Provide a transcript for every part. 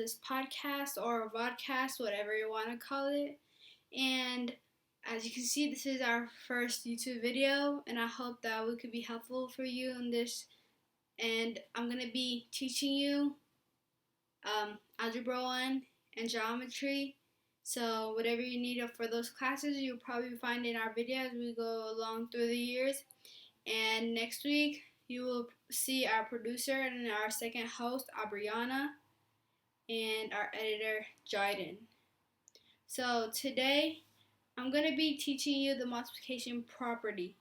this podcast or a vodcast, whatever you want to call it. And as you can see, this is our first YouTube video, and I hope that we could be helpful for you in this. And I'm going to be teaching you Algebra 1 and Geometry. So whatever you need for those classes, you'll probably find in our video as we go along through the years. And next week, you will see our producer and our second host, Abriana, and our editor, Jaiden. So today, I'm going to be teaching you the multiplication property.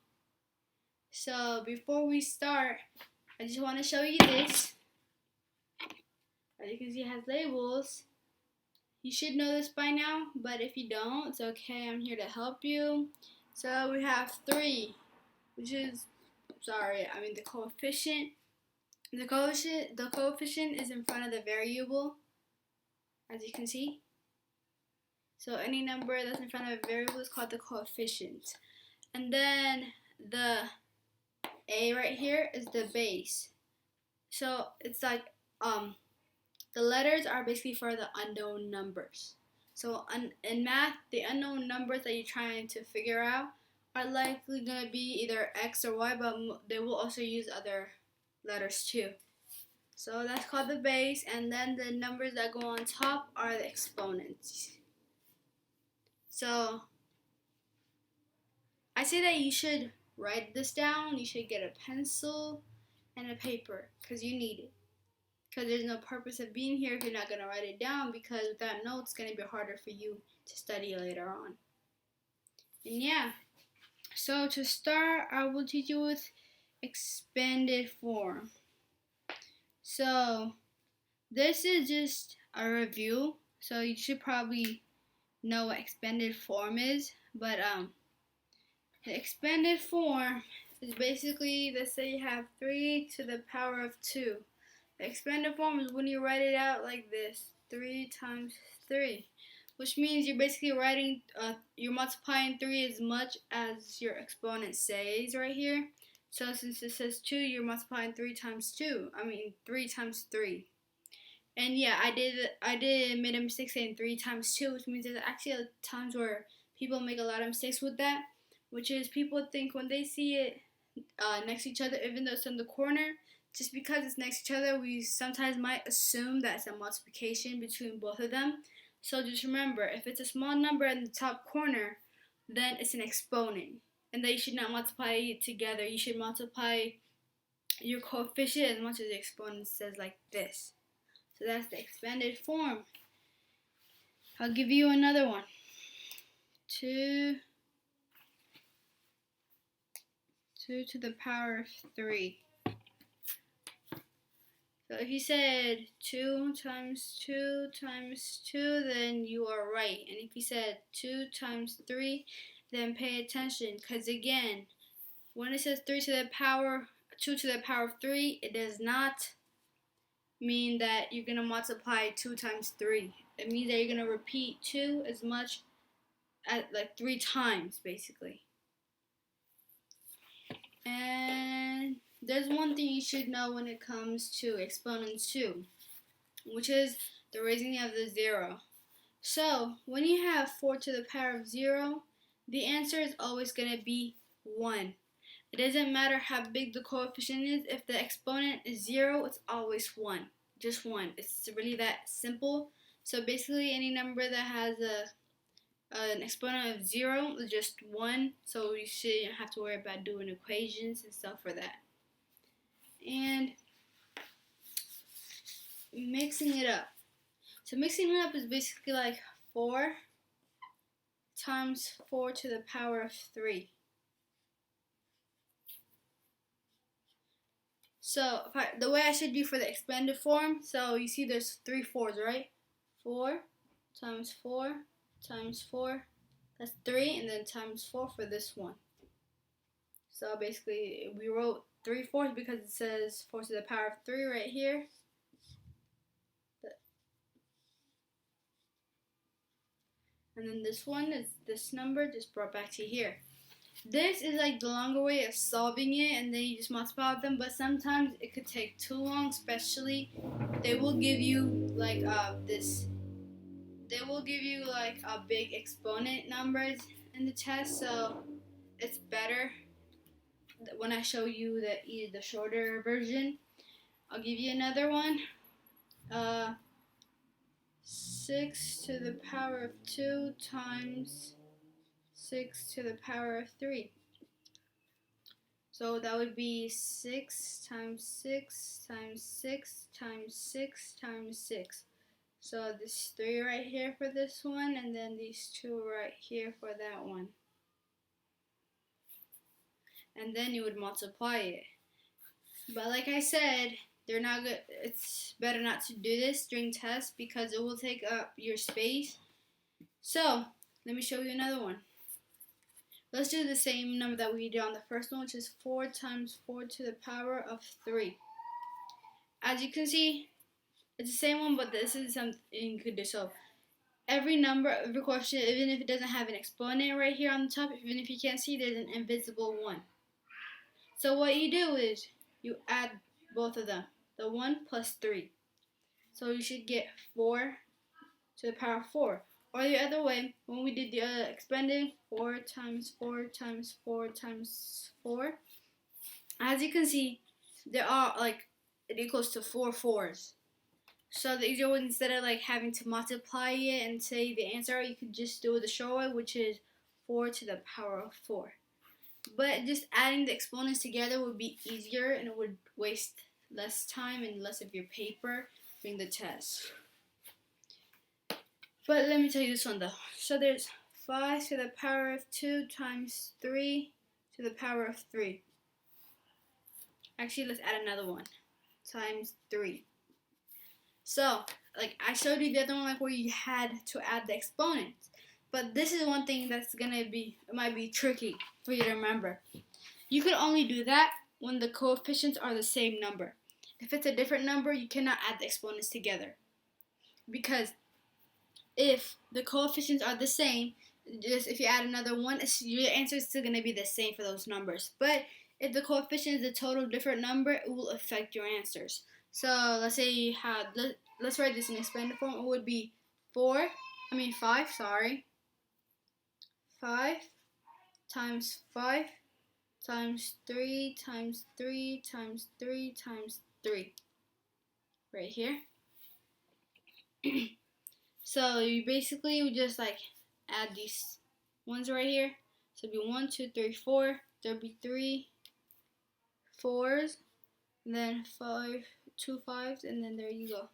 So before we start, I just want to show you this. As you can see, it has labels. You should know this by now, but if you don't, it's okay. I'm here to help you. So we have 3, which is, the coefficient. The coefficient is in front of the variable, as you can see. So any number that's in front of a variable is called the coefficient. And then the A right here is the base. So it's like the letters are basically for the unknown numbers. So in math, the unknown numbers that you're trying to figure out are likely going to be either X or Y, but they will also use other letters too. So that's called the base, and then the numbers that go on top are the exponents. So I say that you should write this down. You should get a pencil and a paper because you need it. Because there's no purpose of being here if you're not going to write it down, because without notes, it's going to be harder for you to study later on. And yeah, so to start, I will teach you with expanded form. So this is just a review, so you should probably know what expanded form is, but the expanded form is basically, let's say you have 3 to the power of 2. The expanded form is when you write it out like this, 3 times 3, which means you're basically you're multiplying 3 as much as your exponent says right here. So since it says 2, you're multiplying 3 times 3 times 3. And yeah, I made a mistake saying 3 times 2, which means there's actually times where people make a lot of mistakes with that, which is people think when they see it next to each other, even though it's in the corner, just because it's next to each other, we sometimes might assume that it's a multiplication between both of them. So just remember, if it's a small number in the top corner, then it's an exponent. And that you should not multiply it together. You should multiply your coefficient as much as the exponent says, like this. So that's the expanded form. I'll give you another one. 2 to the power of 3. So if you said 2 times 2 times 2, then you are right. And if you said 2 times 3, then pay attention. Because again, when it says 2 to the power of 3, it does not mean that you're going to multiply 2 times 3. It means that you're going to repeat 2 as much as, like, 3 times, basically. And there's one thing you should know when it comes to exponents too, which is the raising of the 0. So when you have 4 to the power of 0, the answer is always going to be 1. It doesn't matter how big the coefficient is. If the exponent is 0, it's always 1. Just 1. It's really that simple. So basically any number that has an exponent of 0 is just 1. So you shouldn't have to worry about doing equations and stuff for that. And mixing it up. So mixing it up is basically like 4 times 4 to the power of 3. So the way I should do for the expanded form, so you see there's 3 4s, right? 4 times 4 times 4, that's 3, and then times 4 for this one. So basically we wrote 3 4s because it says 4 to the power of 3 right here. And then this one is this number just brought back to here. This is like the longer way of solving it, and then you just multiply them, but sometimes it could take too long, especially they will give you like this. They will give you like a big exponent numbers in the test, so it's better when I show you the shorter version. I'll give you another one. 6 to the power of 2 times 6 to the power of 3. So that would be 6 times 6 times 6 times 6 times 6. So this 3 right here for this one, and then these 2 right here for that one. And then you would multiply it. But like I said, they're not good. It's better not to do this during tests because it will take up your space. So let me show you another one. Let's do the same number that we did on the first one, which is 4 times 4 to the power of 3. As you can see, it's the same one, but this is something you could do. So every number, every question, even if it doesn't have an exponent right here on the top, even if you can't see, there's an invisible 1. So what you do is you add both of them, the 1 plus 3. So you should get 4 to the power of 4. Or the other way, when we did the expanded, 4 times 4 times 4 times 4. As you can see, there are like, it equals to 4 4s. So the easier way, instead of like having to multiply it and say the answer, you could just do it the short way, which is 4 to the power of 4. But just adding the exponents together would be easier, and it would waste less time and less of your paper during the test. But let me tell you this one though. So there's 5 to the power of 2 times 3 to the power of 3. Actually, let's add another one. Times 3. So, like I showed you the other one, like where you had to add the exponents. But this is one thing that's gonna be, it might be tricky for you to remember. You could only do that when the coefficients are the same number. If it's a different number, you cannot add the exponents together. Because if the coefficients are the same, just if you add another one, your answer is still going to be the same for those numbers. But if the coefficient is a total different number, it will affect your answers. So let's say you had, let's write this in expanded form. It would be 5 times 5 times 3 times 3 times 3 times 3. Right here. So you basically would just like add these ones right here. So it'd be 1, 2, 3, 4. There'd be 3 4s, and then 2 5s, and then there you go.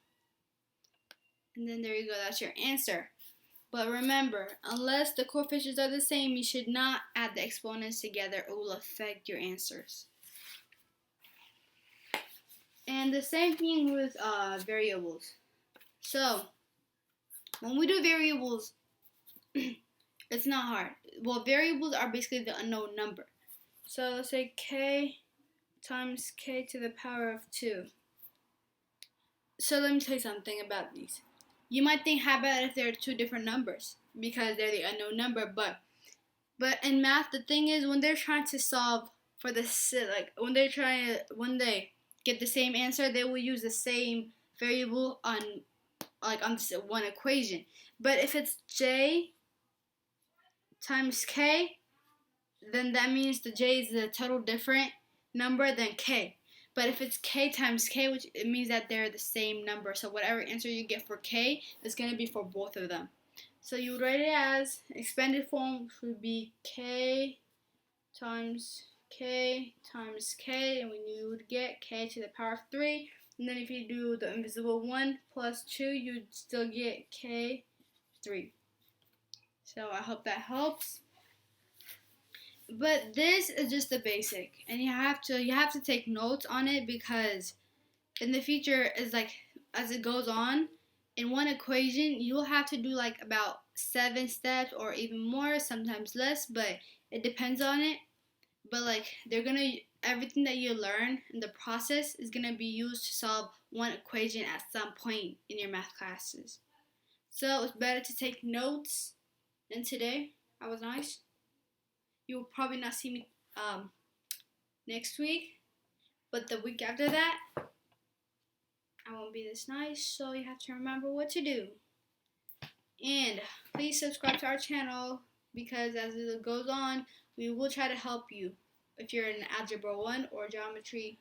And then there you go. That's your answer. But remember, unless the coefficients are the same, you should not add the exponents together. It will affect your answers. And the same thing with variables. So when we do variables, it's not hard. Well, variables are basically the unknown number. So let's say k times k to the power of 2. So let me tell you something about these. You might think, how about if they're two different numbers? Because they're the unknown number. But in math, the thing is, when they're trying to solve for the, like when they get the same answer, they will use the same variable on this one equation. But if it's j times k, then that means the j is a total different number than k. But if it's k times k, which it means that they're the same number. So whatever answer you get for k is going to be for both of them. So you would write it as expanded form, which would be k times k times k, and when you would get k to the power of 3. And then if you do the invisible 1 plus 2, you'd still get k3. So I hope that helps. But this is just the basic, and you have to take notes on it, because in the future, is like as it goes on, in one equation you'll have to do like about 7 steps or even more, sometimes less, but it depends on it. But like everything that you learn in the process is gonna be used to solve one equation at some point in your math classes. So it's better to take notes. And today I was nice. You will probably not see me next week, but the week after that, I won't be this nice, so you have to remember what to do. And please subscribe to our channel, because as it goes on, we will try to help you if you're in Algebra 1 or Geometry,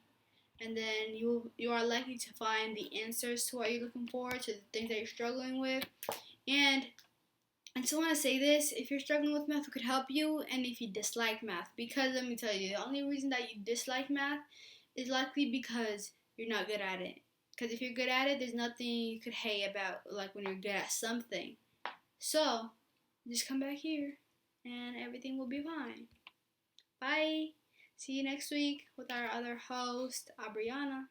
and then you are likely to find the answers to what you're looking for, to the things that you're struggling with. And I just want to say this: if you're struggling with math, we could help you, and if you dislike math, because let me tell you, the only reason that you dislike math is likely because you're not good at it. Because if you're good at it, there's nothing you could hate about, like when you're good at something. So, just come back here, and everything will be fine. Bye! See you next week with our other host, Abriana.